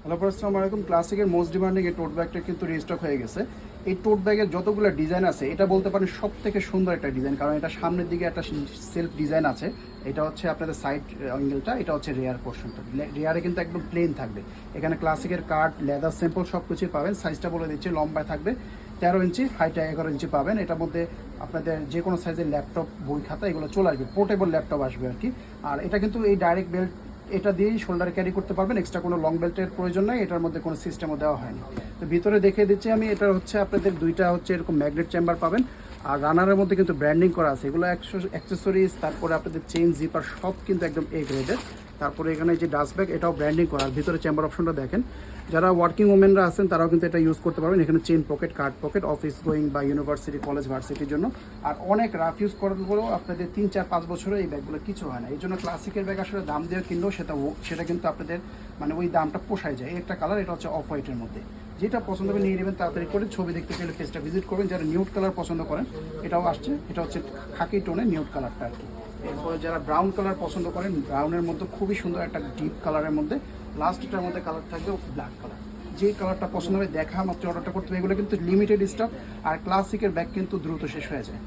Hello, আসসালামু আলাইকুম। ক্লাসিকের most demanding এই টোট ব্যাগটা কিন্তু রিস্টক হয়ে গেছে। এই টোট ব্যাগের যতগুলো ডিজাইন আছে, এটা বলতে পারেন সব থেকে সুন্দর একটা ডিজাইন, কারণ এটা সামনের দিকে একটা সেলফ ডিজাইন আছে। এটা হচ্ছে আপনাদের সাইড অ্যাঙ্গেলটা, এটা হচ্ছে রেয়ার পোর্শনটা। রেয়ারে কিন্তু একদম প্লেন থাকবে। এখানে ক্লাসিকের কাট, লেদার স্যাম্পল সব কিছুই পাবেন। সাইজটা বলে দিচ্ছি, লম্বায় থাকবে 13 ইঞ্চি, হাইটে 11 ইঞ্চি পাবেন। এটার মধ্যে আপনাদের যে কোনো সাইজের ল্যাপটপ, বই খাতা এগুলো চলে আসবে, পোর্টেবল ল্যাপটপ আসবে আর কি। আর এটা কিন্তু এই ডাইরেক্ট বেল্ট, এটা দিয়েই শোল্ডারে ক্যারি করতে পারবেন, এক্সট্রা কোনো লং বেল্টের প্রয়োজন নাই। এটার মধ্যে কোনো সিস্টেমও দেওয়া হয়নি। তো ভিতরে দেখিয়ে দিচ্ছি আমি, এটা হচ্ছে আপনাদের দুইটা হচ্ছে এরকম ম্যাগনেট চেম্বার পাবেন। আর রানারের মধ্যে কিন্তু ব্র্যান্ডিং করা আছে, এগুলো অ্যাক্সেসরিজ, তারপরে আপনাদের চেইন, জিপার সব কিন্তু একদম এ গ্রেডের। তারপরে এখানে যে ডাস্ট ব্যাগ, এটাও ব্র্যান্ডিং করা। আর ভিতরে চেম্বার অপশনটা দেখেন, যারা ওয়ার্কিং ওমেনরা আছেন তারাও কিন্তু এটা ইউজ করতে পারবেন। এখানে chain pocket, card pocket, office going বা ইউনিভার্সিটি, কলেজ, ভার্সিটির জন্য। আর অনেক রাফ ইউজ করার পরেও আপনাদের 3, 4, 5 বছরে এই ব্যাগগুলো কিছু হয় না। এই জন্য ক্লাসিকের ব্যাগ আসলে দাম দিয়ে কিনলেও সেটা কিন্তু আপনাদের মানে ওই দামটা পোষায় যায়। একটা কালার, এটা হচ্ছে অফ হোয়াইটের মধ্যে। যেটা পছন্দ হবে নিয়ে নেবেন তাড়াতাড়ি করে। ছবি দেখতে চাইলে পেজটা ভিজিট করবেন। যারা নিউড কালার পছন্দ করেন, এটাও আসছে, এটা হচ্ছে খাকি টোনে নিউড কালারটা আর কি। এরপরে যারা ব্রাউন কালার পছন্দ করেন, ব্রাউনের মধ্যে খুবই সুন্দর একটা ডিপ কালারের মধ্যে লাস্টটার মধ্যে কালার থাকবে ব্ল্যাক কালার। যে কালারটা পছন্দ হবে দেখা মাত্র অর্ডারটা করতে হবে। এগুলো কিন্তু লিমিটেড স্টক, আর ক্লাসিকের ব্যাগ কিন্তু দ্রুত শেষ হয়ে যায়।